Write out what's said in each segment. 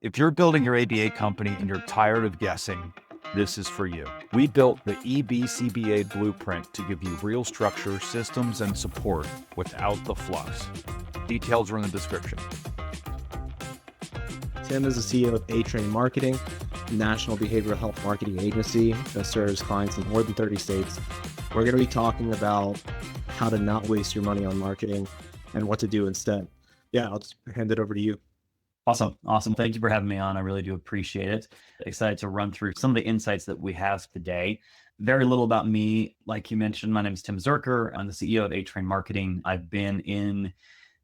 If you're building your ABA company and you're tired of guessing, this is for you. We built the EBCBA blueprint to give you real structure, systems, and support without the fluff. Details are in the description. Tim is the CEO of A-Train Marketing, a national behavioral health marketing agency that serves clients in more than 30 states. We're going to be talking about how to not waste your money on marketing and what to do instead. Yeah, I'll just hand it over to you. Awesome. Thank you for having me on. I really do appreciate it. Excited to run through some of the insights that we have today. Very little about me. Like you mentioned, my name is Tim Zercher. I'm the CEO of A-Train Marketing. I've been in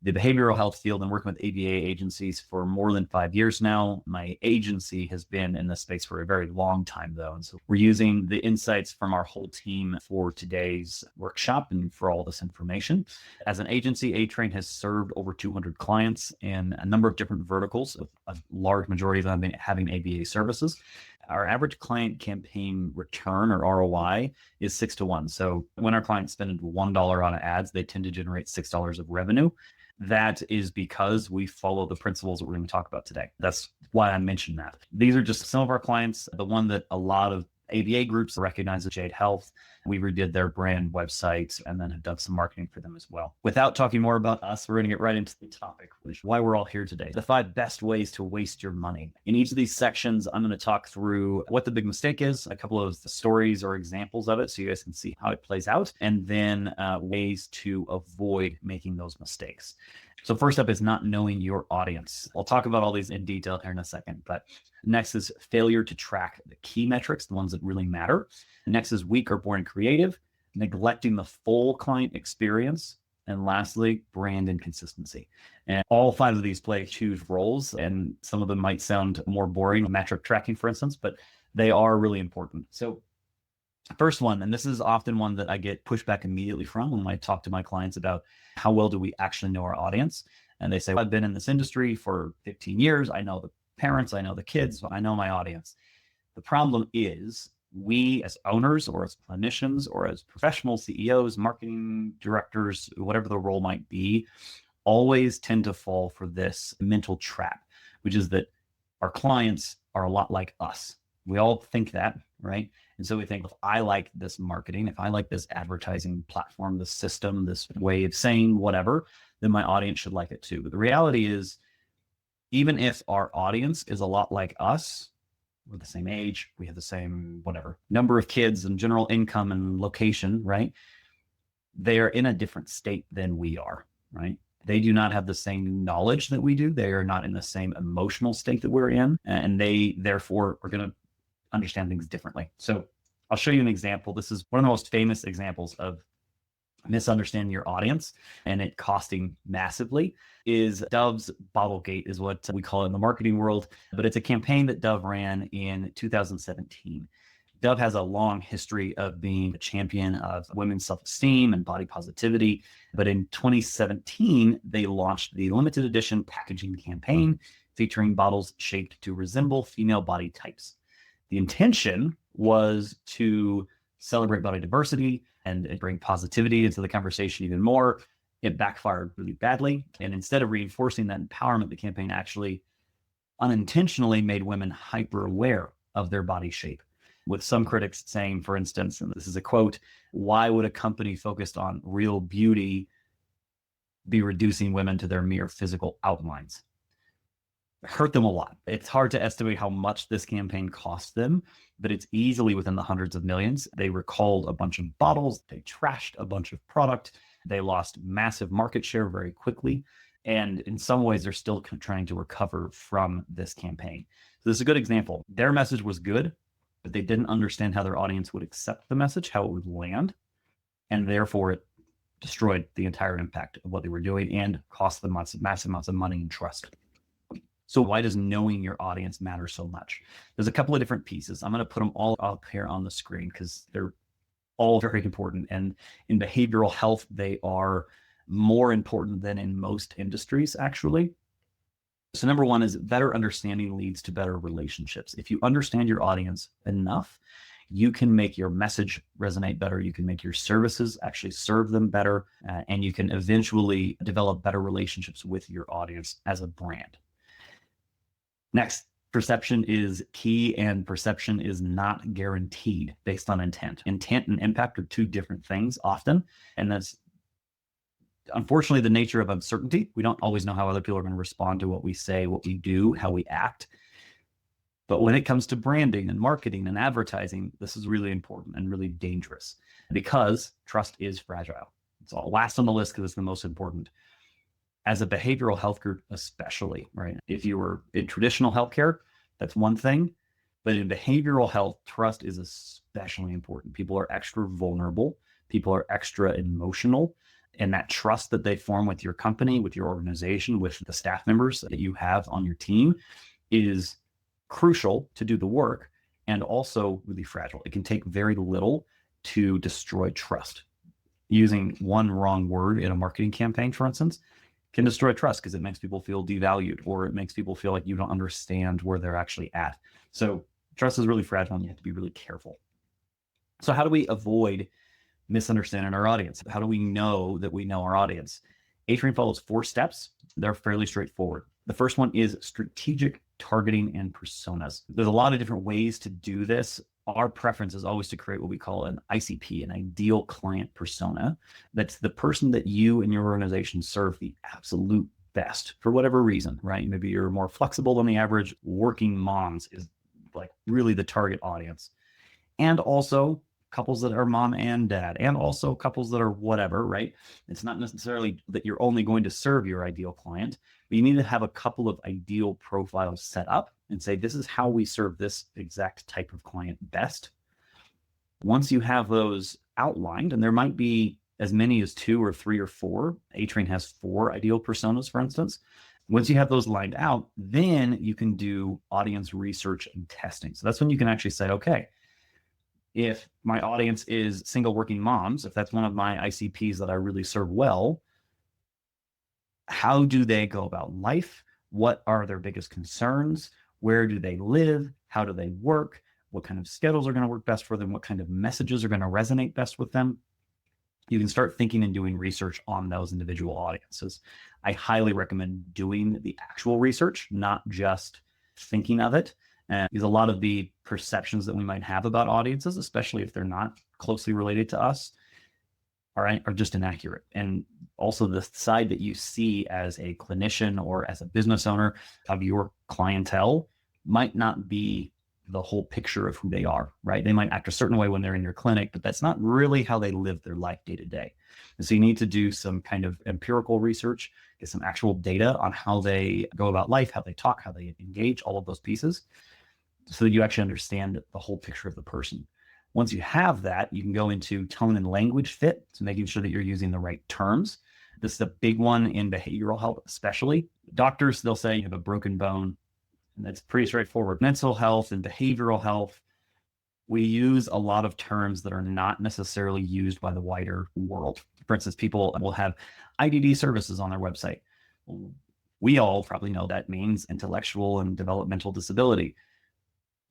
the behavioral health field and working with ABA agencies for more than 5 years now. My agency has been in this space for a very long time, though. And so we're using the insights from our whole team for today's workshop and for all this information. As an agency, A-Train has served over 200 clients in a number of different verticals, with a large majority of them having ABA services. Our average client campaign return, or ROI, is 6 to 1. So when our clients spend $1 on ads, they tend to generate $6 of revenue. That is because we follow the principles that we're going to talk about today. That's why I mentioned that. These are just some of our clients. The one that a lot of ABA groups recognize is Jade Health. We redid their brand website and then have done some marketing for them as well. Without talking more about us, we're going to get right into the topic, which is why we're all here today. The 5 best ways to waste your money. In each of these sections, I'm going to talk through what the big mistake is, a couple of stories or examples of it so you guys can see how it plays out, and then ways to avoid making those mistakes. So first up is not knowing your audience. I'll talk about all these in detail here in a second, but next is failure to track the key metrics, the ones that really matter. Next is weak or boring creative, neglecting the full client experience. And lastly, brand inconsistency. And all 5 of these play huge roles, and some of them might sound more boring, metric tracking, for instance, but they are really important. So first one, and this is often one that I get pushback immediately from when I talk to my clients about how well do we actually know our audience. And they say, well, I've been in this industry for 15 years. I know the parents, I know the kids, I know my audience. The problem is we as owners or as clinicians or as professional CEOs, marketing directors, whatever the role might be, always tend to fall for this mental trap, which is that our clients are a lot like us. We all think that, right? And so we think, if I like this marketing, if I like this advertising platform, this system, this way of saying whatever, then my audience should like it too. But the reality is, even if our audience is a lot like us, we're the same age, we have the same whatever number of kids and general income and location, right? They are in a different state than we are, right? They do not have the same knowledge that we do. They are not in the same emotional state that we're in, and they therefore are going to understand things differently. So I'll show you an example. This is one of the most famous examples of misunderstanding your audience and it costing massively is Dove's Bottlegate, is what we call it in the marketing world, but it's a campaign that Dove ran in 2017. Dove has a long history of being a champion of women's self-esteem and body positivity. But in 2017, they launched the limited edition packaging campaign featuring bottles shaped to resemble female body types. The intention was to celebrate body diversity and bring positivity into the conversation even more. It backfired really badly. And instead of reinforcing that empowerment, the campaign actually unintentionally made women hyper aware of their body shape, with some critics saying, for instance, and this is a quote, "Why would a company focused on real beauty be reducing women to their mere physical outlines?" Hurt them a lot. It's hard to estimate how much this campaign cost them, but it's easily within the hundreds of millions. They recalled a bunch of bottles, they trashed a bunch of product, they lost massive market share very quickly, and in some ways they're still trying to recover from this campaign. So this is a good example. Their message was good, but they didn't understand how their audience would accept the message, how it would land, and therefore it destroyed the entire impact of what they were doing and cost them massive amounts of money and trust. So why does knowing your audience matter so much? There's a couple of different pieces. I'm going to put them all up here on the screen because they're all very important. And in behavioral health, they are more important than in most industries, actually. So number one is better understanding leads to better relationships. If you understand your audience enough, you can make your message resonate better. You can make your services actually serve them better. And you can eventually develop better relationships with your audience as a brand. Next, Perception is key, and perception is not guaranteed based on intent. Intent and impact are two different things often, and that's unfortunately the nature of uncertainty. We don't always know how other people are going to respond to what we say, what we do, how we act. But when it comes to branding and marketing and advertising, this is really important and really dangerous because trust is fragile. It's all last on the list because it's the most important. As a behavioral health group, especially, right? If you were in traditional healthcare, that's one thing. But in behavioral health, trust is especially important. People are extra vulnerable. People are extra emotional. And that trust that they form with your company, with your organization, with the staff members that you have on your team is crucial to do the work and also really fragile. It can take very little to destroy trust. Using one wrong word in a marketing campaign, for instance, can destroy trust because it makes people feel devalued, or it makes people feel like you don't understand where they're actually at. So trust is really fragile and you have to be really careful. So how do we avoid misunderstanding our audience? How do we know that we know our audience? A-Train follows 4 steps. They're fairly straightforward. The first one is strategic targeting and personas. There's a lot of different ways to do this. Our preference is always to create what we call an ICP, an ideal client persona. That's the person that you and your organization serve the absolute best for whatever reason, right? Maybe you're more flexible than the average. Working moms is like really the target audience. And also couples that are mom and dad, and also couples that are whatever, right? It's not necessarily that you're only going to serve your ideal client, but you need to have a couple of ideal profiles set up and say, this is how we serve this exact type of client best. Once you have those outlined, and there might be as many as 2 or 3 or 4, A-Train has 4 ideal personas, for instance. Once you have those lined out, then you can do audience research and testing. So that's when you can actually say, okay, if my audience is single working moms, if that's one of my ICPs that I really serve well, how do they go about life? What are their biggest concerns? Where do they live? How do they work? What kind of schedules are going to work best for them? What kind of messages are going to resonate best with them? You can start thinking and doing research on those individual audiences. I highly recommend doing the actual research, not just thinking of it. Because a lot of the perceptions that we might have about audiences, especially if they're not closely related to us, are just inaccurate. And also the side that you see as a clinician or as a business owner of your clientele might not be the whole picture of who they are, right? They might act a certain way when they're in your clinic, but that's not really how they live their life day to day. And so you need to do some kind of empirical research, get some actual data on how they go about life, how they talk, how they engage, all of those pieces, so that you actually understand the whole picture of the person. Once you have that, you can go into tone and language fit, so making sure that you're using the right terms. This is a big one in behavioral health, especially. Doctors, they'll say you have a broken bone, and that's pretty straightforward. Mental health and behavioral health, we use a lot of terms that are not necessarily used by the wider world. For instance, people will have IDD services on their website. We all probably know that means intellectual and developmental disability.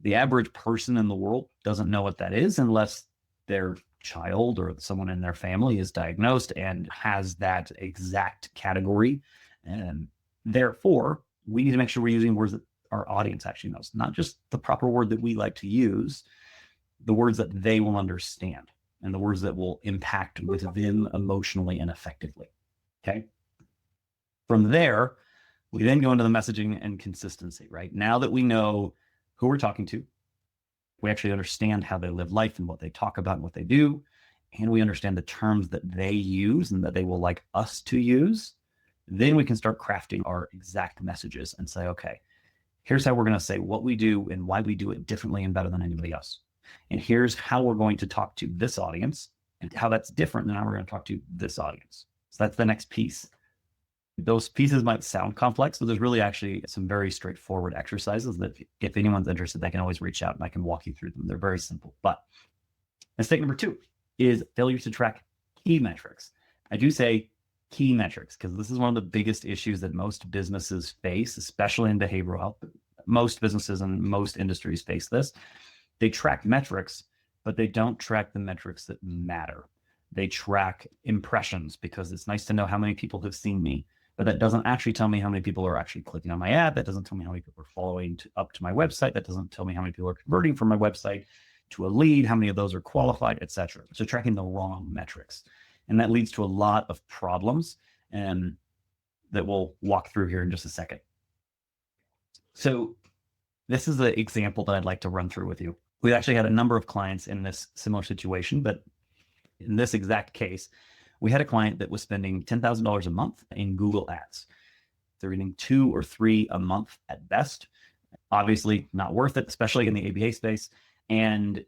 The average person in the world doesn't know what that is unless their child or someone in their family is diagnosed and has that exact category. And therefore, we need to make sure we're using words that our audience actually knows, not just the proper word that we like to use, the words that they will understand and the words that will impact with them emotionally and effectively. Okay. From there, we then go into the messaging and consistency, right? Now that we know who we're talking to, we actually understand how they live life and what they talk about and what they do, and we understand the terms that they use and that they will like us to use, then we can start crafting our exact messages and say, okay, here's how we're going to say what we do and why we do it differently and better than anybody else. And here's how we're going to talk to this audience and how that's different than how we're going to talk to this audience. So that's the next piece. Those pieces might sound complex, but there's really actually some very straightforward exercises that if anyone's interested, they can always reach out and I can walk you through them. They're very simple. But mistake number 2 is failure to track key metrics. I do say key metrics because this is one of the biggest issues that most businesses face, especially in behavioral health. Most businesses and most industries face this. They track metrics, but they don't track the metrics that matter. They track impressions because it's nice to know how many people have seen me. but that doesn't actually tell me how many people are actually clicking on my ad. That doesn't tell me how many people are following up to my website. That doesn't tell me how many people are converting from my website to a lead, how many of those are qualified, etc. So tracking the wrong metrics. And that leads to a lot of problems, and that we'll walk through here in just a second. So this is the example that I'd like to run through with you. We actually had a number of clients in this similar situation, but in this exact case, we had a client that was spending $10,000 a month in Google ads. They're getting 2 or 3 a month at best. Obviously not worth it, especially in the ABA space. And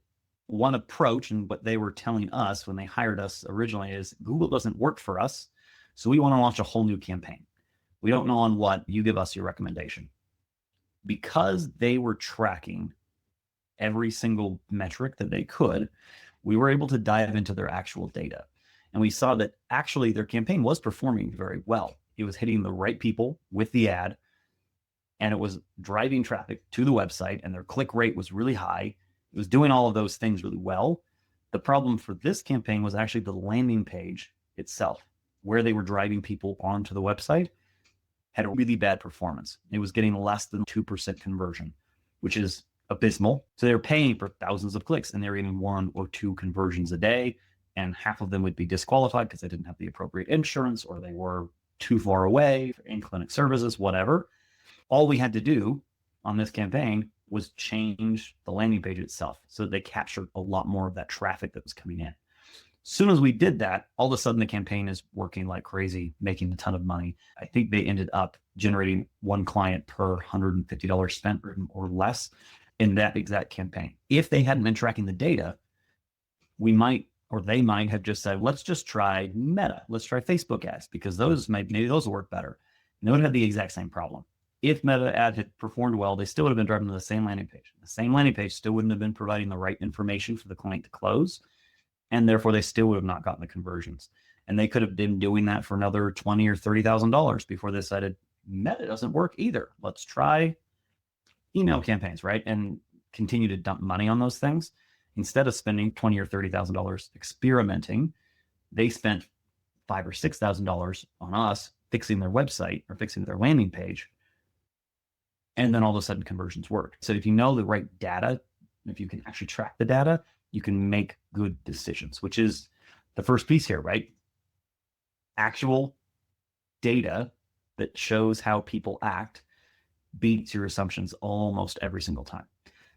one approach, and what they were telling us when they hired us originally, is Google doesn't work for us, so we want to launch a whole new campaign. We don't know on what, you give us your recommendation. Because they were tracking every single metric that they could, we were able to dive into their actual data. And we saw that actually their campaign was performing very well. It was hitting the right people with the ad, and it was driving traffic to the website, and their click rate was really high. It was doing all of those things really well. The problem for this campaign was actually the landing page itself, where they were driving people onto the website, had a really bad performance. It was getting less than 2% conversion, which is abysmal. So they were paying for thousands of clicks, and they were getting 1 or 2 conversions a day, and half of them would be disqualified because they didn't have the appropriate insurance, or they were too far away for in-clinic services, whatever. All we had to do on this campaign was change the landing page itself so that they captured a lot more of that traffic that was coming in. As soon as we did that, all of a sudden the campaign is working like crazy, making a ton of money. I think they ended up generating 1 client per $150 spent or less in that exact campaign. If they hadn't been tracking the data, we might, or they might have just said, let's just try Meta. Let's try Facebook ads, because maybe those will work better. And they would have had the exact same problem. If Meta ad had performed well, they still would have been driving to the same landing page. The same landing page still wouldn't have been providing the right information for the client to close. And therefore they still would have not gotten the conversions. And they could have been doing that for another $20,000 or $30,000 before they decided Meta doesn't work either. Let's try email campaigns, right? And continue to dump money on those things. Instead of spending $20,000 or $30,000 experimenting, they spent $5,000 or $6,000 on us fixing their website or fixing their landing page. And then all of a sudden conversions work. So if you know the right data, if you can actually track the data, you can make good decisions, which is the first piece here, right? Actual data that shows how people act beats your assumptions almost every single time.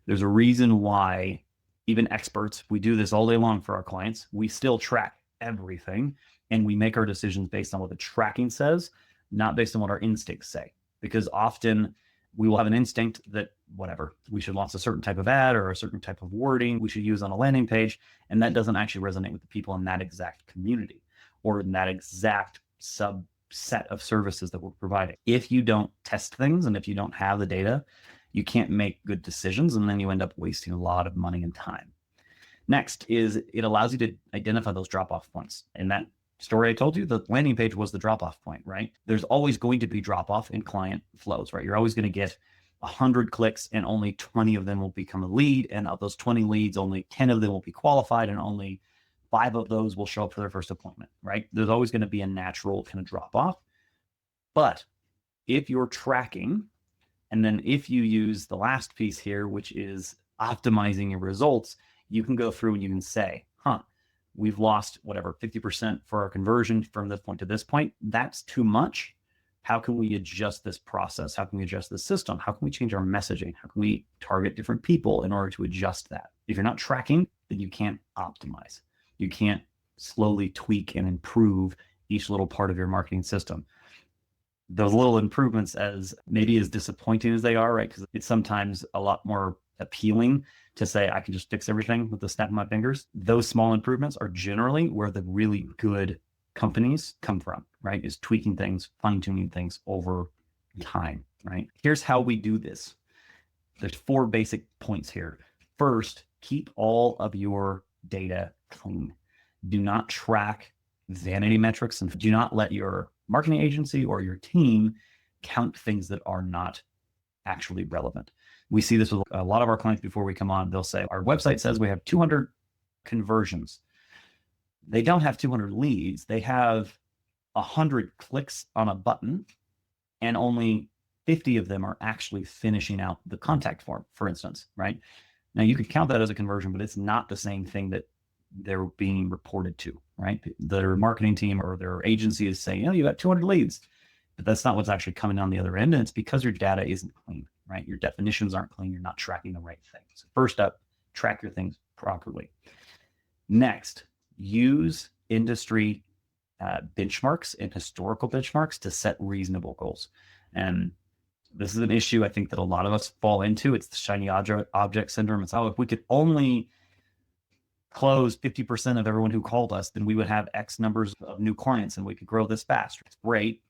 There's a reason why even experts, we do this all day long for our clients. We still track everything, and we make our decisions based on what the tracking says, not based on what our instincts say. Because often we will have an instinct that whatever, we should launch a certain type of ad or a certain type of wording we should use on a landing page. And that doesn't actually resonate with the people in that exact community or in that exact subset of services that we're providing. If you don't test things and if you don't have the data, you can't make good decisions, and then you end up wasting a lot of money and time. Next is it allows you to identify those drop-off points. In that story I told you, the landing page was the drop-off point, right? There's always going to be drop-off in client flows, right? You're always going to get 100 clicks and only 20 of them will become a lead. And of those 20 leads, only 10 of them will be qualified and only 5 of those will show up for their first appointment, right? There's always going to be a natural kind of drop-off. But if you're tracking, and then if you use the last piece here, which is optimizing your results, you can go through and you can say, we've lost whatever, 50% for our conversion from this point to this point. That's too much. How can we adjust this process? How can we adjust the system? How can we change our messaging? How can we target different people in order to adjust that? If you're not tracking, then you can't optimize. You can't slowly tweak and improve each little part of your marketing system. Those little improvements, as maybe as disappointing as they are, right? Because it's sometimes a lot more appealing to say, I can just fix everything with the snap of my fingers. Those small improvements are generally where the really good companies come from, right? Is tweaking things, fine-tuning things over time, right? Here's how we do this. There's 4 basic points here. First, keep all of your data clean. Do not track vanity metrics, and do not let your marketing agency or your team count things that are not actually relevant. We see this with a lot of our clients before we come on. They'll say, our website says we have 200 conversions. They don't have 200 leads. They have 100 clicks on a button and only 50 of them are actually finishing out the contact form, for instance, right? Now you could count that as a conversion, but it's not the same thing that they're being reported to, right? Their marketing team or their agency is saying, you got 200 leads, but that's not what's actually coming on the other end. And it's because your data isn't clean, right? Your definitions aren't clean. You're not tracking the right things. So first up, track your things properly. Next, use industry benchmarks and historical benchmarks to set reasonable goals. And this is an issue I think that a lot of us fall into. It's the shiny object syndrome. It's, if we could only close 50% of everyone who called us, then we would have X numbers of new clients and we could grow this fast. It's great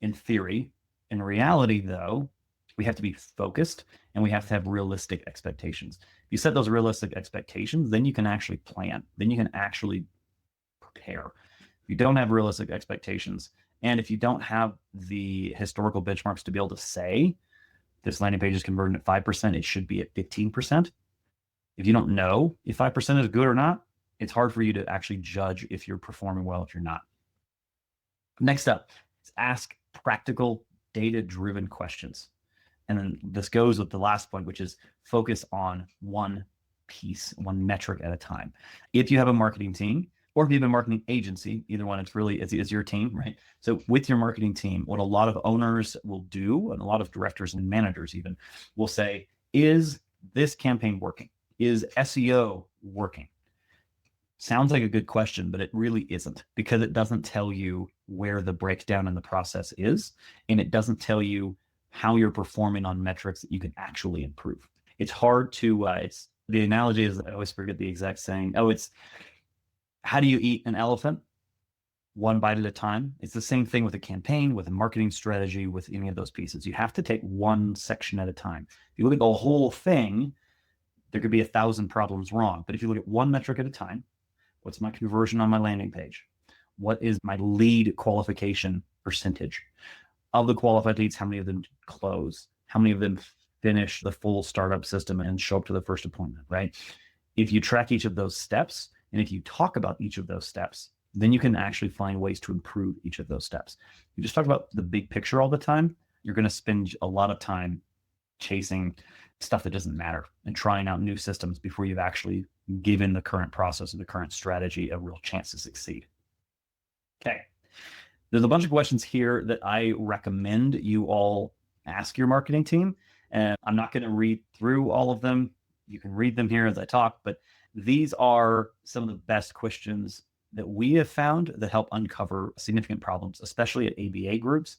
in theory. In reality, though, we have to be focused and we have to have realistic expectations. If you set those realistic expectations, then you can actually plan. Then you can actually prepare. If you don't have realistic expectations, and if you don't have the historical benchmarks to be able to say this landing page is converting at 5%, it should be at 15%. If you don't know if 5% is good or not, it's hard for you to actually judge if you're performing well, if you're not. Next up is ask practical, data-driven questions. And then this goes with the last point, which is focus on one piece, one metric at a time. If you have a marketing team, or if you have a marketing agency, either one, it's your team, right? So with your marketing team, what a lot of owners will do, and a lot of directors and managers even, will say, is this campaign working? Is SEO working? Sounds like a good question, but it really isn't, because it doesn't tell you where the breakdown in the process is, and it doesn't tell you how you're performing on metrics that you can actually improve. It's hard to, the analogy is, I always forget the exact saying, it's, how do you eat an elephant? One bite at a time. It's the same thing with a campaign, with a marketing strategy, with any of those pieces. You have to take one section at a time. If you look at the whole thing, there could be 1,000 problems wrong. But if you look at one metric at a time, what's my conversion on my landing page? What is my lead qualification percentage? Of the qualified leads, how many of them close? How many of them finish the full startup system and show up to the first appointment, right? If you track each of those steps, and if you talk about each of those steps, then you can actually find ways to improve each of those steps. If you just talk about the big picture all the time, you're going to spend a lot of time chasing stuff that doesn't matter and trying out new systems before you've actually given the current process and the current strategy a real chance to succeed. Okay. There's a bunch of questions here that I recommend you all ask your marketing team. And I'm not going to read through all of them. You can read them here as I talk, but these are some of the best questions that we have found that help uncover significant problems, especially at ABA groups.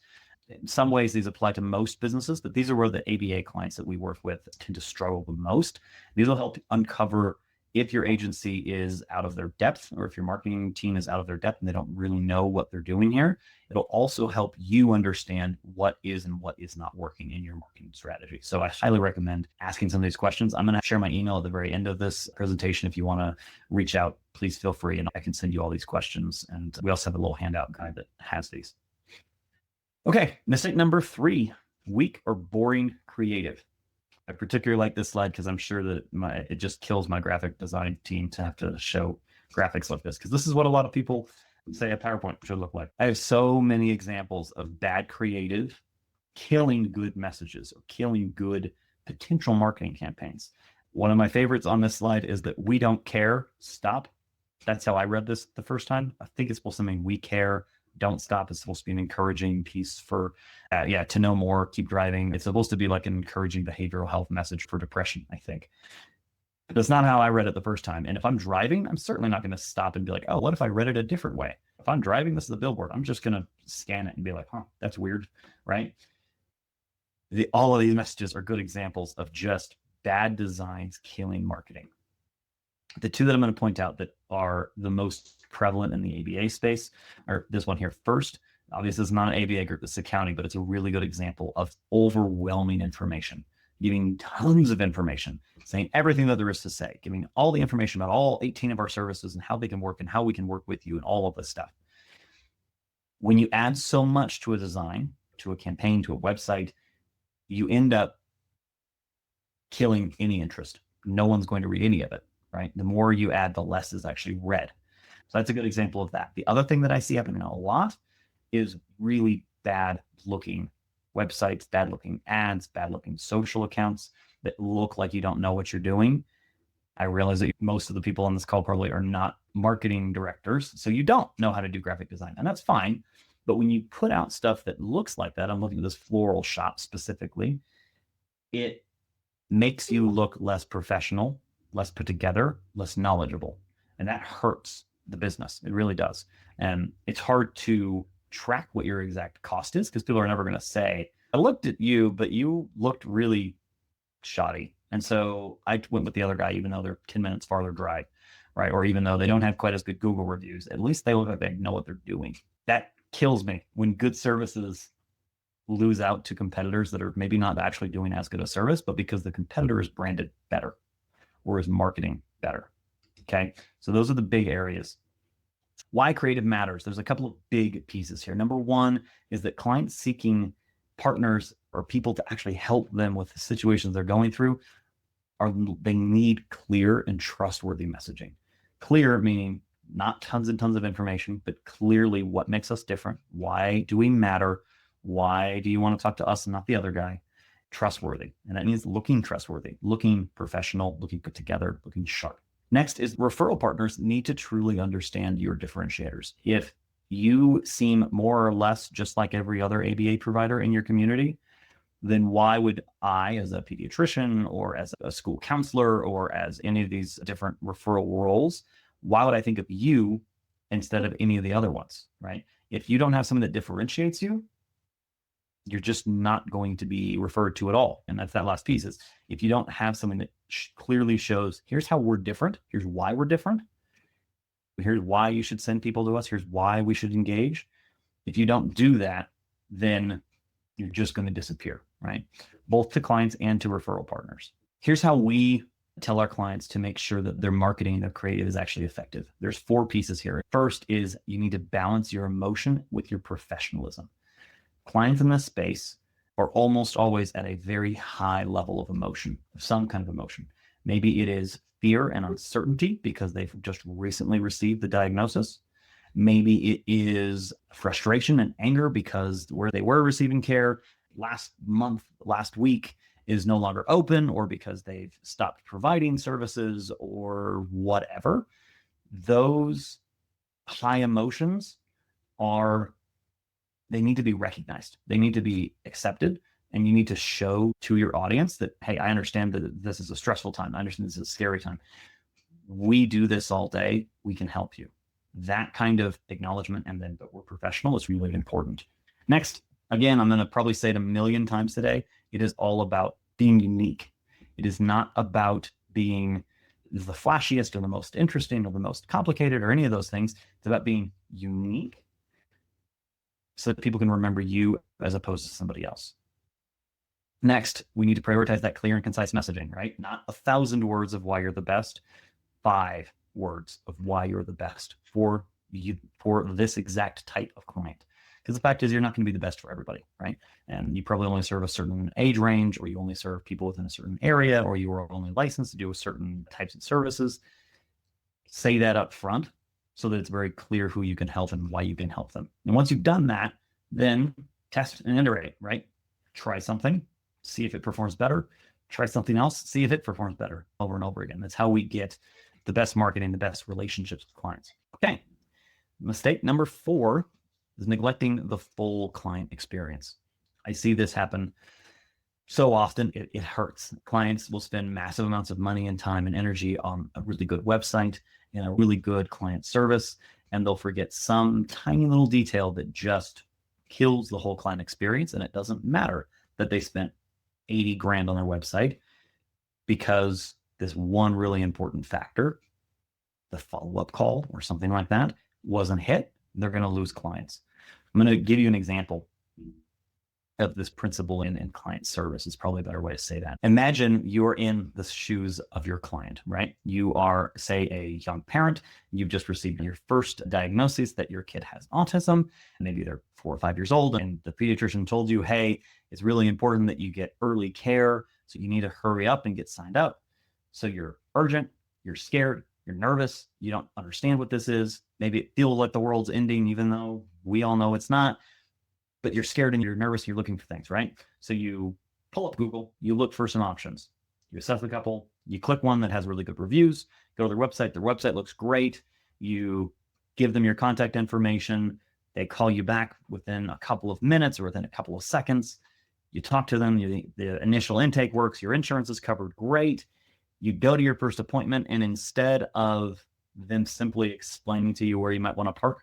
In some ways, these apply to most businesses, but these are where the ABA clients that we work with tend to struggle the most. These will help uncover if your agency is out of their depth, or if your marketing team is out of their depth and they don't really know what they're doing here. It'll also help you understand what is and what is not working in your marketing strategy. So I highly recommend asking some of these questions. I'm going to share my email at the very end of this presentation. If you want to reach out, please feel free, and I can send you all these questions. And we also have a little handout guide that has these. Okay, mistake number 3, weak or boring creative. I particularly like this slide because I'm sure that it just kills my graphic design team to have to show graphics like this, because this is what a lot of people say a PowerPoint should look like. I have so many examples of bad creative killing good messages or killing good potential marketing campaigns. One of my favorites on this slide is that we don't care, stop. That's how I read this the first time. I think it's supposed to mean we care, don't stop. It's supposed to be an encouraging piece for, to know more, keep driving. It's supposed to be like an encouraging behavioral health message for depression, I think. But that's not how I read it the first time. And if I'm driving, I'm certainly not going to stop and be like, oh, what if I read it a different way? If I'm driving, this is a billboard. I'm just going to scan it and be like, that's weird, right? All of these messages are good examples of just bad designs killing marketing. The two that I'm going to point out that are the most prevalent in the ABA space are this one here first. Obviously, it's not an ABA group, it's accounting, but it's a really good example of overwhelming information, giving tons of information, saying everything that there is to say, giving all the information about all 18 of our services and how they can work and how we can work with you and all of this stuff. When you add so much to a design, to a campaign, to a website, you end up killing any interest. No one's going to read any of it, right? The more you add, the less is actually read. So that's a good example of that. The other thing that I see happening a lot is really bad looking websites, bad looking ads, bad looking social accounts that look like you don't know what you're doing. I realize that most of the people on this call probably are not marketing directors, so you don't know how to do graphic design, and that's fine. But when you put out stuff that looks like that, I'm looking at this floral shop specifically, it makes you look less professional, less put together, less knowledgeable. And that hurts the business. It really does. And it's hard to track what your exact cost is because people are never going to say, I looked at you, but you looked really shoddy. And so I went with the other guy, even though they're 10 minutes farther drive, right? Or even though they don't have quite as good Google reviews, at least they look like they know what they're doing. That kills me when good services lose out to competitors that are maybe not actually doing as good a service, but because the competitor is branded better or is marketing better. Okay. So those are the big areas. Why creative matters. There's a couple of big pieces here. Number one is that clients seeking partners or people to actually help them with the situations they're going through they need clear and trustworthy messaging. Clear meaning not tons and tons of information, but clearly what makes us different. Why do we matter? Why do you want to talk to us and not the other guy? Trustworthy. And that means looking trustworthy, looking professional, looking put together, looking sharp. Next is referral partners need to truly understand your differentiators. If you seem more or less just like every other ABA provider in your community, then why would I, as a pediatrician or as a school counselor or as any of these different referral roles, why would I think of you instead of any of the other ones, right? If you don't have something that differentiates you, you're just not going to be referred to at all. And that's that last piece is if you don't have something that clearly shows, here's how we're different, here's why we're different, here's why you should send people to us, here's why we should engage. If you don't do that, then you're just going to disappear, right? Both to clients and to referral partners. Here's how we tell our clients to make sure that their marketing, their creative is actually effective. There's 4 pieces here. First is you need to balance your emotion with your professionalism. Clients in this space are almost always at a very high level of emotion, some kind of emotion. Maybe it is fear and uncertainty because they've just recently received the diagnosis. Maybe it is frustration and anger because where they were receiving care last month, last week is no longer open, or because they've stopped providing services or whatever. Those high emotions they need to be recognized. They need to be accepted. And you need to show to your audience that, hey, I understand that this is a stressful time. I understand this is a scary time. We do this all day. We can help you. That kind of acknowledgement and then, but we're professional is really important. Next, again, I'm going to probably say it a million times today. It is all about being unique. It is not about being the flashiest or the most interesting or the most complicated or any of those things. It's about being unique so that people can remember you as opposed to somebody else. Next, we need to prioritize that clear and concise messaging, right? Not 1,000 words of why you're the best, 5 words of why you're the best for this exact type of client. Because the fact is you're not going to be the best for everybody, right? And you probably only serve a certain age range, or you only serve people within a certain area, or you are only licensed to do certain types of services. Say that up front so that it's very clear who you can help and why you can help them. And once you've done that, then test and iterate, right? Try something, see if it performs better. Try something else, see if it performs better over and over again. That's how we get the best marketing, the best relationships with clients. Okay. Mistake number 4 is neglecting the full client experience. I see this happen so often, it hurts. Clients will spend massive amounts of money and time and energy on a really good website and a really good client service, and they'll forget some tiny little detail that just kills the whole client experience. And it doesn't matter that they spent 80 grand on their website, because this one really important factor, the follow-up call or something like that, wasn't hit. They're going to lose clients. I'm going to give you an example of this principle in client service. Is probably a better way to say that. Imagine you're in the shoes of your client, right? You are, say, a young parent. You've just received your first diagnosis that your kid has autism. Maybe they're 4 or 5 years old, and the pediatrician told you, hey, it's really important that you get early care, so you need to hurry up and get signed up. So you're urgent, you're scared, You're nervous. You don't understand what this is. Maybe it feels like the world's ending, even though we all know it's not. But you're scared and you're nervous. You're looking for things, right? So you pull up Google. You look for some options. You assess a couple. You click one that has really good reviews. Go to their website. Their website looks great. You give them your contact information. They call you back within a couple of minutes or within a couple of seconds. You talk to them. The initial intake works. Your insurance is covered. Great. You go to your first appointment, and instead of them simply explaining to you where you might want to park,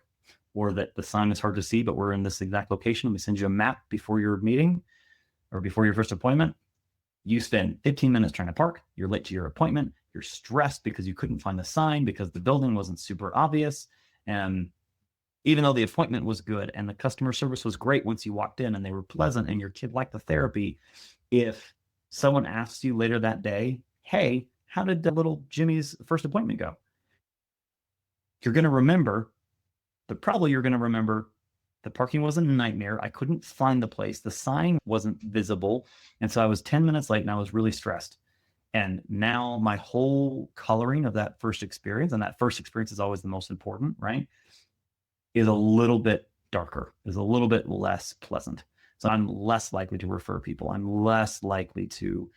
or that the sign is hard to see, but we're in this exact location, we send you a map before your meeting or before your first appointment. You spend 15 minutes trying to park. You're late to your appointment. You're stressed because you couldn't find the sign because the building wasn't super obvious. And even though the appointment was good and the customer service was great once you walked in and they were pleasant and your kid liked the therapy, if someone asks you later that day, hey, how did the little Jimmy's first appointment go? You're going to remember, but probably you're going to remember the parking was a nightmare. I couldn't find the place. The sign wasn't visible. And so I was 10 minutes late and I was really stressed. And now my whole coloring of that first experience, and that first experience is always the most important, right, is a little bit darker, is a little bit less pleasant. So I'm less likely to refer people. I'm less likely to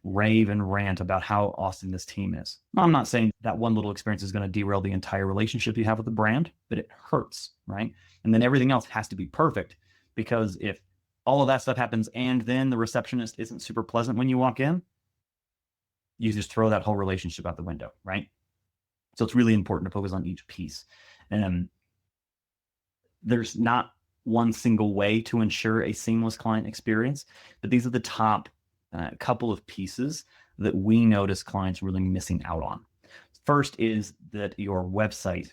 rave and rant about how awesome this team is. I'm not saying that one little experience is going to derail the entire relationship you have with the brand, but it hurts, right? And then everything else has to be perfect, because if all of that stuff happens and then the receptionist isn't super pleasant when you walk in, you just throw that whole relationship out the window, right? So it's really important to focus on each piece. And there's not one single way to ensure a seamless client experience, but these are the top couple of pieces that we notice clients really missing out on. First is that your website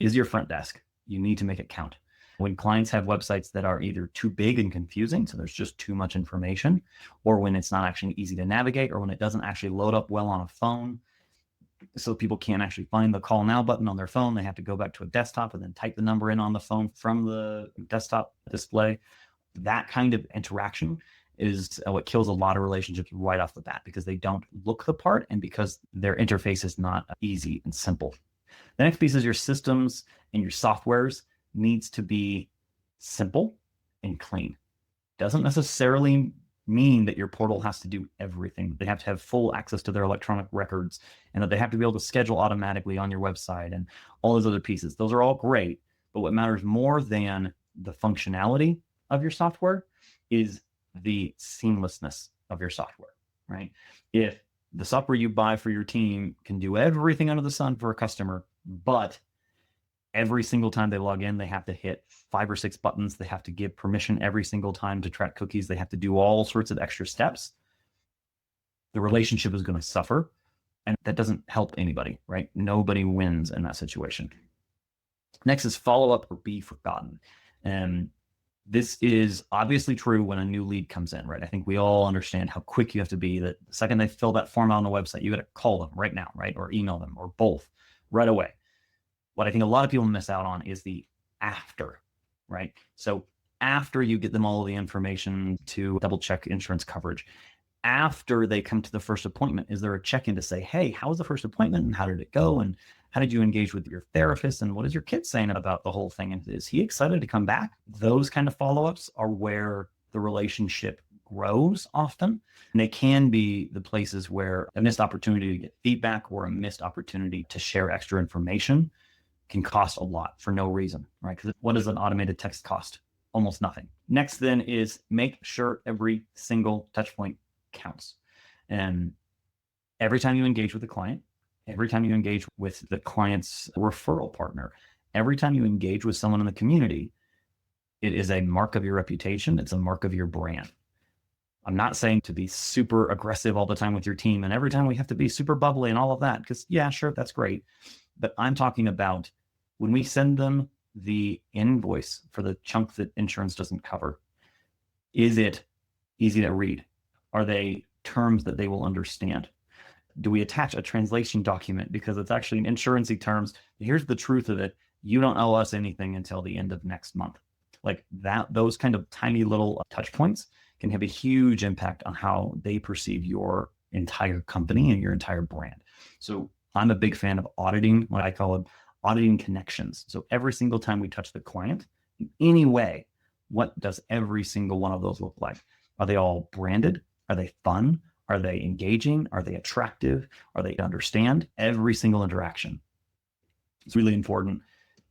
is your front desk. You need to make it count. When clients have websites that are either too big and confusing, so there's just too much information, or when it's not actually easy to navigate, or when it doesn't actually load up well on a phone, so people can't actually find the call now button on their phone, they have to go back to a desktop and then type the number in on the phone from the desktop display. That kind of interaction is what kills a lot of relationships right off the bat, because they don't look the part and because their interface is not easy and simple. The next piece is your systems and your softwares needs to be simple and clean. Doesn't necessarily mean that your portal has to do everything. They have to have full access to their electronic records, and that they have to be able to schedule automatically on your website and all those other pieces. Those are all great, but what matters more than the functionality of your software is the seamlessness of your software, right? If the software you buy for your team can do everything under the sun for a customer, but every single time they log in, they have to hit 5 or 6 buttons. They have to give permission every single time to track cookies. They have to do all sorts of extra steps. The relationship is going to suffer, and that doesn't help anybody, right? Nobody wins in that situation. Next is follow up or be forgotten. And this is obviously true when a new lead comes in, right? I think we all understand how quick you have to be, that the second they fill that form out on the website, you got to call them right now, right? Or email them, or both right away. What I think a lot of people miss out on is the after, right? So after you get them all of the information to double check insurance coverage, after they come to the first appointment, is there a check-in to say, hey, how was the first appointment and how did it go? And how did you engage with your therapist? And what is your kid saying about the whole thing? And is he excited to come back? Those kind of follow-ups are where the relationship grows often. And they can be the places where a missed opportunity to get feedback or a missed opportunity to share extra information can cost a lot for no reason, right? Because what does an automated text cost? Almost nothing. Next then is make sure every single touch point counts. And every time you engage with the client, every time you engage with the client's referral partner, every time you engage with someone in the community, it is a mark of your reputation. It's a mark of your brand. I'm not saying to be super aggressive all the time with your team and every time we have to be super bubbly and all of that, because yeah, sure, that's great. But I'm talking about when we send them the invoice for the chunk that insurance doesn't cover, is it easy to read? Are they terms that they will understand? Do we attach a translation document because it's actually in insurance-y terms? Here's the truth of it. You don't owe us anything until the end of next month. Like that, those kind of tiny little touch points can have a huge impact on how they perceive your entire company and your entire brand. So I'm a big fan of auditing, what I call it, auditing connections. So every single time we touch the client in any way, what does every single one of those look like? Are they all branded? Are they fun? Are they engaging? Are they attractive? Are they understand? Every single interaction. It's really important.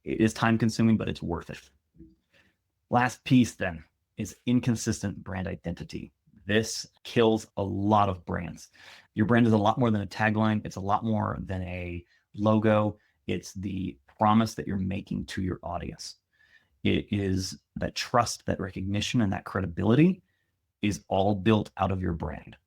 It is time consuming, but it's worth it. Last piece then is inconsistent brand identity. This kills a lot of brands. Your brand is a lot more than a tagline. It's a lot more than a logo. It's the promise that you're making to your audience. It is that trust, that recognition, and that credibility is all built out of your brand.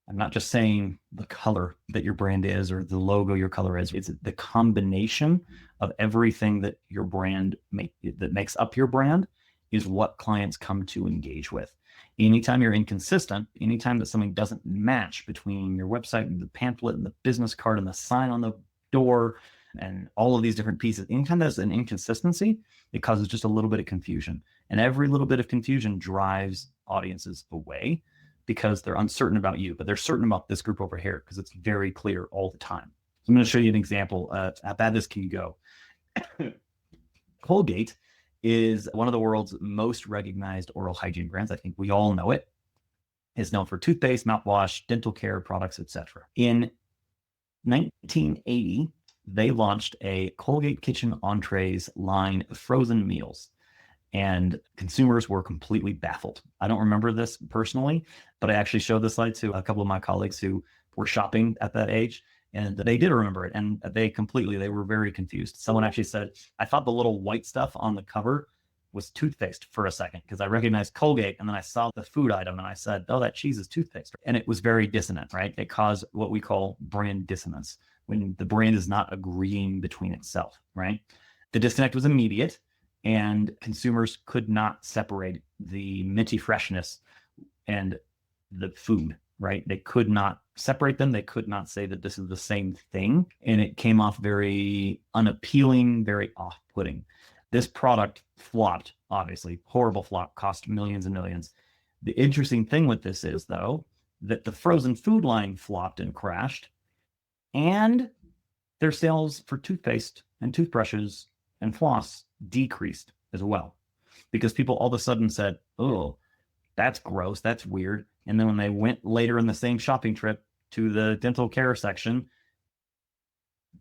I'm not just saying the color that your brand is or the logo your color is. It's the combination of everything that your brand that makes up your brand is what clients come to engage with. Anytime you're inconsistent, anytime that something doesn't match between your website and the pamphlet and the business card and the sign on the door and all of these different pieces, anytime there's an inconsistency, it causes just a little bit of confusion. And every little bit of confusion drives audiences away because they're uncertain about you, but they're certain about this group over here because it's very clear all the time. So I'm going to show you an example of how bad this can go. Colgate is one of the world's most recognized oral hygiene brands. I think we all know it. It's known for toothpaste, mouthwash, dental care products, etc. In 1980, they launched a Colgate Kitchen Entrees line of frozen meals, and consumers were completely baffled. I don't remember this personally, but I actually showed this slide to a couple of my colleagues who were shopping at that age, and they did remember it, and they were very confused. Someone actually said, I thought the little white stuff on the cover was toothpaste for a second because I recognized Colgate, and then I saw the food item and I said, oh, that cheese is toothpaste. And it was very dissonant, right? It caused what we call brand dissonance when the brand is not agreeing between itself, right? The disconnect was immediate, and consumers could not separate the minty freshness and the food, right? They could not separate them. They could not say that this is the same thing. And it came off very unappealing, very off-putting. This product flopped, obviously, horrible flop, cost millions and millions. The interesting thing with this is, though, that the frozen food line flopped and crashed, and their sales for toothpaste and toothbrushes and floss decreased as well, because people all of a sudden said, oh, that's gross, that's weird. And then when they went later in the same shopping trip to the dental care section,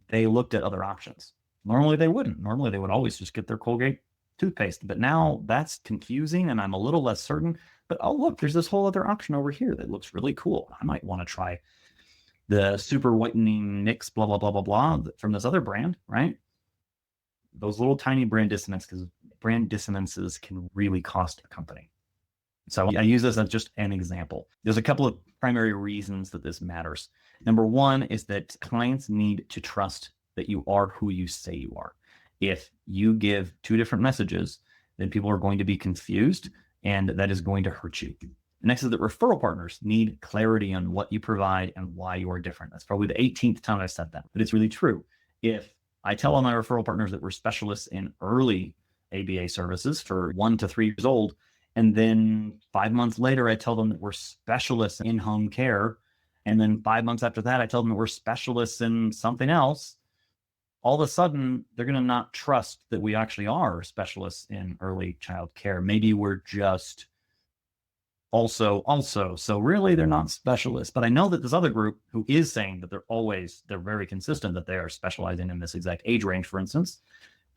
they looked at other options. Normally they wouldn't. Normally they would always just get their Colgate toothpaste. But now that's confusing and I'm a little less certain. But oh, look, there's this whole other option over here that looks really cool. I might want to try the super whitening NYX, blah, blah, blah, blah, blah from this other brand, right? Those little tiny brand dissonances, because brand dissonances can really cost a company. So I use this as just an example. There's a couple of primary reasons that this matters. Number one is that clients need to trust that you are who you say you are. If you give two different messages, then people are going to be confused, and that is going to hurt you. Next is that referral partners need clarity on what you provide and why you are different. That's probably the 18th time I've said that, but it's really true. If I tell all my referral partners that we're specialists in early ABA services for 1 to 3 years old, and then 5 months later, I tell them that we're specialists in home care, and then 5 months after that, I tell them that we're specialists in something else, all of a sudden, they're going to not trust that we actually are specialists in early child care. Maybe we're just also. So really, they're not specialists. But I know that this other group who is saying that they're very consistent that they are specializing in this exact age range, for instance.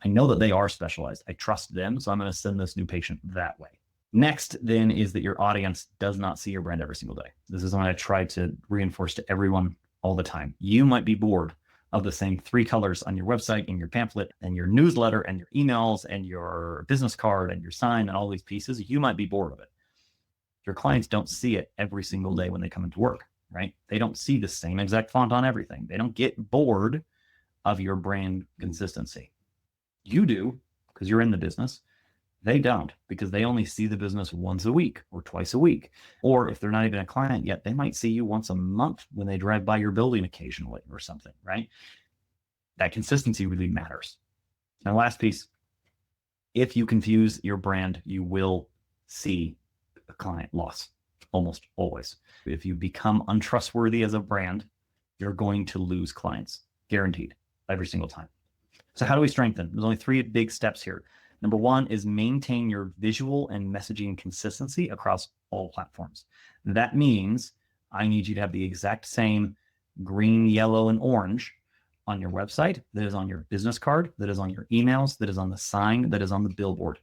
I know that they are specialized. I trust them. So I'm going to send this new patient that way. Next, then, is that your audience does not see your brand every single day. This is what I try to reinforce to everyone all the time. You might be bored of the same 3 colors on your website and your pamphlet and your newsletter and your emails and your business card and your sign and all these pieces. You might be bored of it. Your clients don't see it every single day when they come into work, right? They don't see the same exact font on everything. They don't get bored of your brand consistency. You do, because you're in the business. They don't, because they only see the business once a week or twice a week. Or if they're not even a client yet, they might see you once a month when they drive by your building occasionally or something, right? That consistency really matters. And last piece, if you confuse your brand, you will see a client loss almost always. If you become untrustworthy as a brand, you're going to lose clients. guaranteed every single time. So how do we strengthen? There's only 3 big steps here. Number 1 is maintain your visual and messaging consistency across all platforms. That means I need you to have the exact same green, yellow, and orange on your website, that is on your business card, that is on your emails, that is on the sign, that is on the billboard. It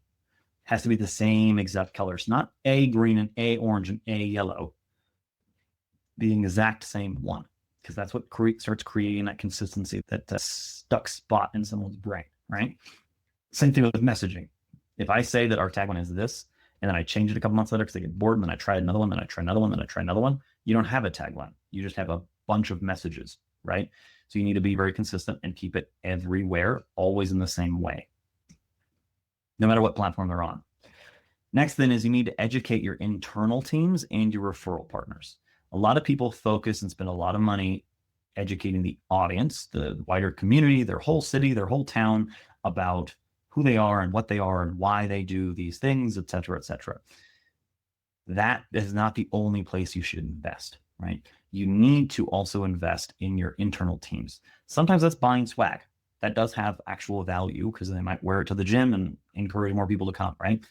has to be the same exact colors, not A green and A orange and A yellow. The exact same one, because that's what starts creating that consistency, that stuck spot in someone's brain, right? Same thing with messaging. If I say that our tagline is this, and then I change it a couple months later because I get bored, and then I try another one, then I try another one, then I try another one, you don't have a tagline. You just have a bunch of messages, right? So you need to be very consistent and keep it everywhere, always in the same way, no matter what platform they're on. Next then is you need to educate your internal teams and your referral partners. A lot of people focus and spend a lot of money educating the audience, the wider community, their whole city, their whole town, about who they are and what they are and why they do these things, et cetera, et cetera. That is not the only place you should invest, right? You need to also invest in your internal teams. Sometimes that's buying swag. That does have actual value because they might wear it to the gym and encourage more people to come, right?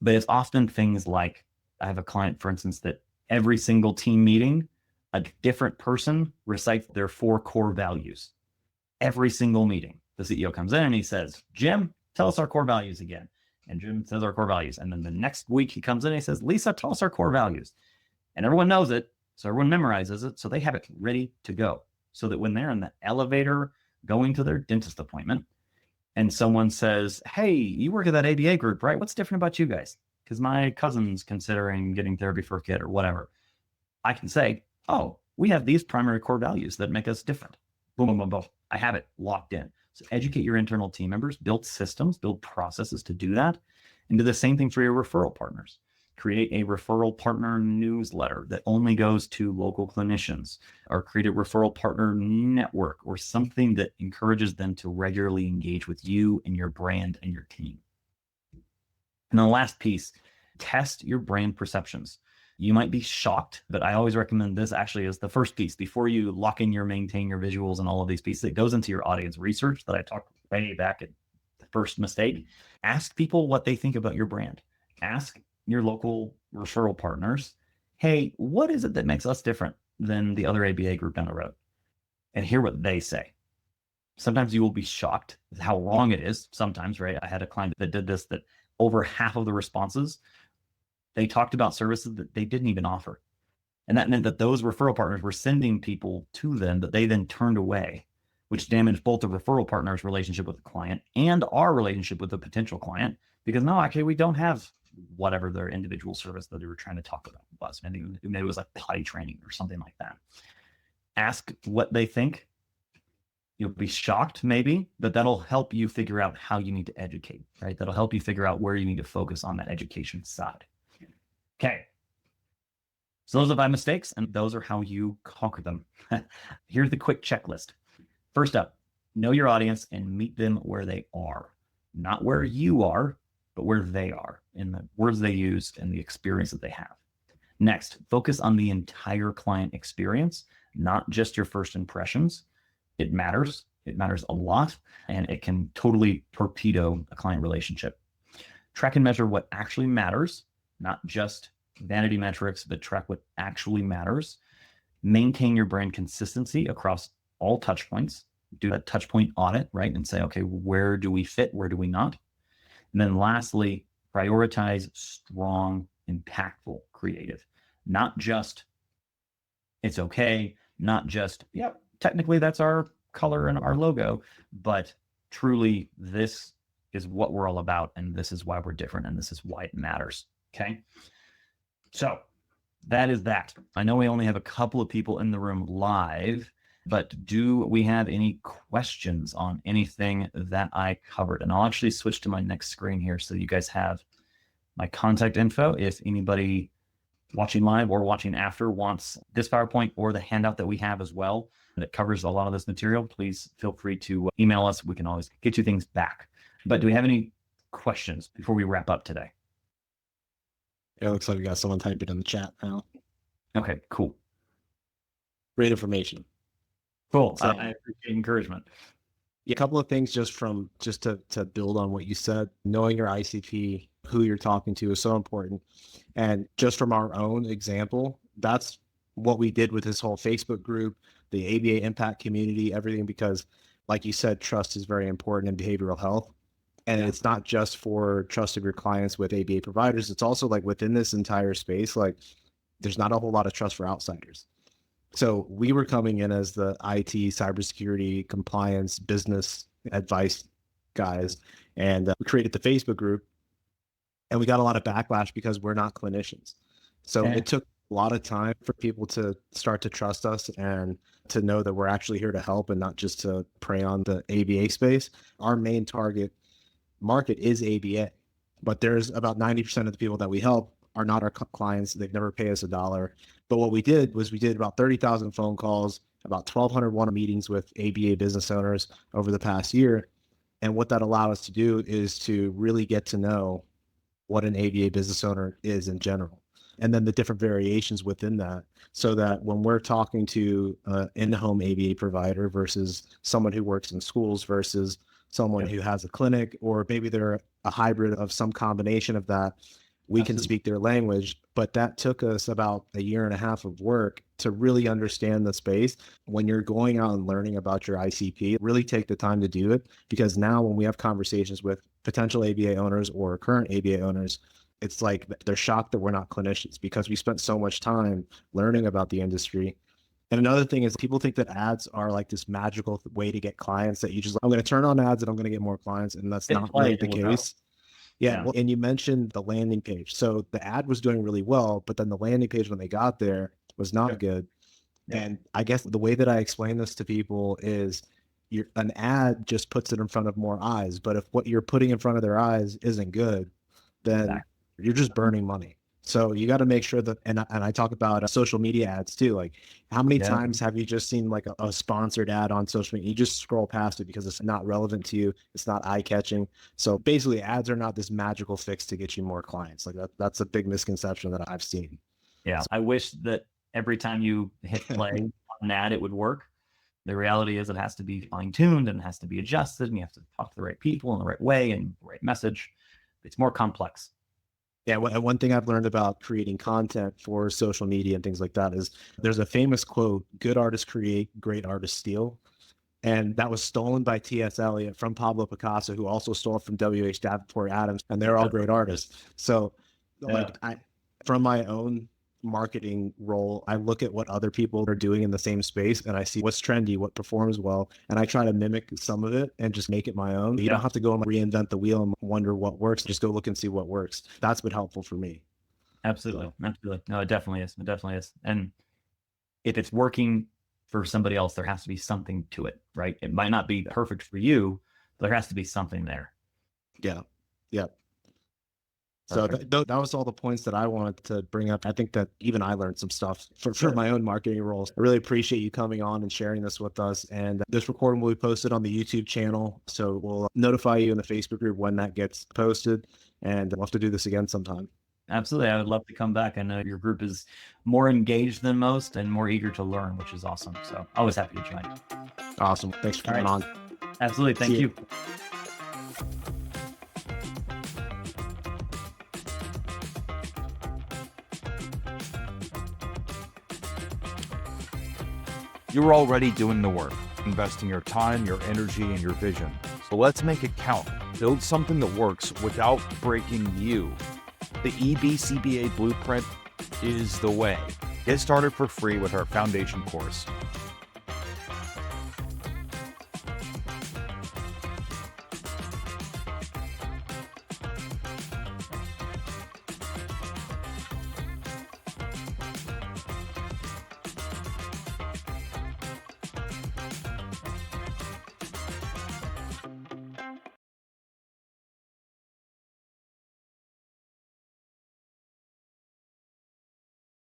But it's often things like, I have a client, for instance, that every single team meeting, a different person recites their 4 core values. Every single meeting. The CEO comes in and he says, Jim, tell us our core values again. And Jim says our core values. And then the next week he comes in and he says, Lisa, tell us our core values. And everyone knows it. So everyone memorizes it. So they have it ready to go. So that when they're in the elevator going to their dentist appointment and someone says, hey, you work at that ABA group, right? What's different about you guys? Because my cousin's considering getting therapy for a kid or whatever. I can say, oh, we have these primary core values that make us different. Boom, boom, boom, boom. I have it locked in. So educate your internal team members, build systems, build processes to do that, and do the same thing for your referral partners. Create a referral partner newsletter that only goes to local clinicians, or create a referral partner network or something that encourages them to regularly engage with you and your brand and your team. And the last piece, test your brand perceptions. You might be shocked, but I always recommend this actually as the first piece before you lock in maintain your visuals and all of these pieces. It goes into your audience research that I talked way back at the first mistake. Ask people what they think about your brand. Ask your local referral partners, hey, what is it that makes us different than the other ABA group down the road? And hear what they say. Sometimes you will be shocked at how wrong it is. Sometimes, right? I had a client that did this, that over half of the responses, they talked about services that they didn't even offer. And that meant that those referral partners were sending people to them that they then turned away, which damaged both the referral partner's relationship with the client and our relationship with the potential client. Because no, actually, we don't have whatever their individual service that they were trying to talk about was. Maybe it was like potty training or something like that. Ask what they think. You'll be shocked maybe, but that'll help you figure out how you need to educate, right? That'll help you figure out where you need to focus on that education side. Okay. So those are 5 mistakes, and those are how you conquer them. Here's the quick checklist. First up, know your audience and meet them where they are. Not where you are, but where they are, in the words they use and the experience that they have. Next, focus on the entire client experience, not just your first impressions. It matters. It matters a lot, and it can totally torpedo a client relationship. Track and measure what actually matters, not just vanity metrics, but track what actually matters. Maintain your brand consistency across all touch points. Do a touch point audit, right? And say, okay, where do we fit? Where do we not? And then lastly, prioritize strong, impactful creative. Not just, it's okay, not just, yep, technically that's our color and our logo, but truly this is what we're all about, and this is why we're different, and this is why it matters. Okay. So that is that. I know we only have a couple of people in the room live, but do we have any questions on anything that I covered? And I'll actually switch to my next screen here so you guys have my contact info. If anybody watching live or watching after wants this PowerPoint or the handout that we have as well that covers a lot of this material, please feel free to email us. We can always get you things back. But do we have any questions before we wrap up today? It looks like we got someone typing in the chat now. Okay, cool. Great information. Cool. So I appreciate encouragement. a couple of things just to build on what you said. Knowing your ICP, who you're talking to, is so important. And just from our own example, that's what we did with this whole Facebook group, the ABA impact community, everything, because like you said, trust is very important in behavioral health. And it's not just for trust of your clients with ABA providers. It's also like within this entire space, like there's not a whole lot of trust for outsiders. So we were coming in as the IT, cybersecurity, compliance, business advice guys, and we created the Facebook group, and we got a lot of backlash because we're not clinicians. So it took a lot of time for people to start to trust us and to know that we're actually here to help and not just to prey on the ABA space. Our main target market is ABA, but there's about 90% of the people that we help are not our clients. They've never paid us $1. But what we did was we did about 30,000 phone calls, about 1,201 meetings with ABA business owners over the past year. And what that allowed us to do is to really get to know what an ABA business owner is in general, and then the different variations within that, so that when we're talking to an in-home ABA provider versus someone who works in schools versus someone who has a clinic, or maybe they're a hybrid of some combination of that, we can speak their language. But that took us about 1.5 years of work to really understand the space. When you're going out and learning about your ICP, really take the time to do it, because now when we have conversations with potential ABA owners or current ABA owners, it's like they're shocked that we're not clinicians because we spent so much time learning about the industry. And another thing is people think that ads are like this magical way to get clients, that you just, I'm going to turn on ads and I'm going to get more clients. And that's not really the case. Yeah. Well, and you mentioned the landing page. So the ad was doing really well, but then the landing page when they got there was not good. And I guess the way that I explain this to people is an ad just puts it in front of more eyes. But if what you're putting in front of their eyes isn't good, then you're just burning money. So you got to make sure that, and I talk about social media ads too. Like how many times have you just seen like a sponsored ad on social media? You just scroll past it because it's not relevant to you. It's not eye catching. So basically ads are not this magical fix to get you more clients. Like that's a big misconception that I've seen. Yeah. I wish that every time you hit play on an ad, it would work. The reality is it has to be fine tuned and it has to be adjusted, and you have to talk to the right people in the right way and the right message. It's more complex. Yeah, one thing I've learned about creating content for social media and things like that is there's a famous quote, good artists create, great artists steal. And that was stolen by T.S. Eliot from Pablo Picasso, who also stole from W.H. Davenport Adams, and they're all great artists. So like from my own marketing role, I look at what other people are doing in the same space and I see what's trendy, what performs well, and I try to mimic some of it and just make it my own. You don't have to go and reinvent the wheel and wonder what works. Just go look and see what works. That's been helpful for me. Absolutely. Absolutely. No, it definitely is. It definitely is. And if it's working for somebody else, there has to be something to it, right? It might not be perfect for you, but there has to be something there. Yeah. Yeah. So that was all the points that I wanted to bring up. I think that even I learned some stuff for my own marketing roles. I really appreciate you coming on and sharing this with us. And this recording will be posted on the YouTube channel. So we'll notify you in the Facebook group when that gets posted. And we'll have to do this again sometime. Absolutely. I would love to come back. I know your group is more engaged than most and more eager to learn, which is awesome. So always happy to join. Awesome. Thanks for coming on. Absolutely. Thank you. You're already doing the work, investing your time, your energy, and your vision. So let's make it count. Build something that works without breaking you. The EBCBA Blueprint is the way. Get started for free with our foundation course.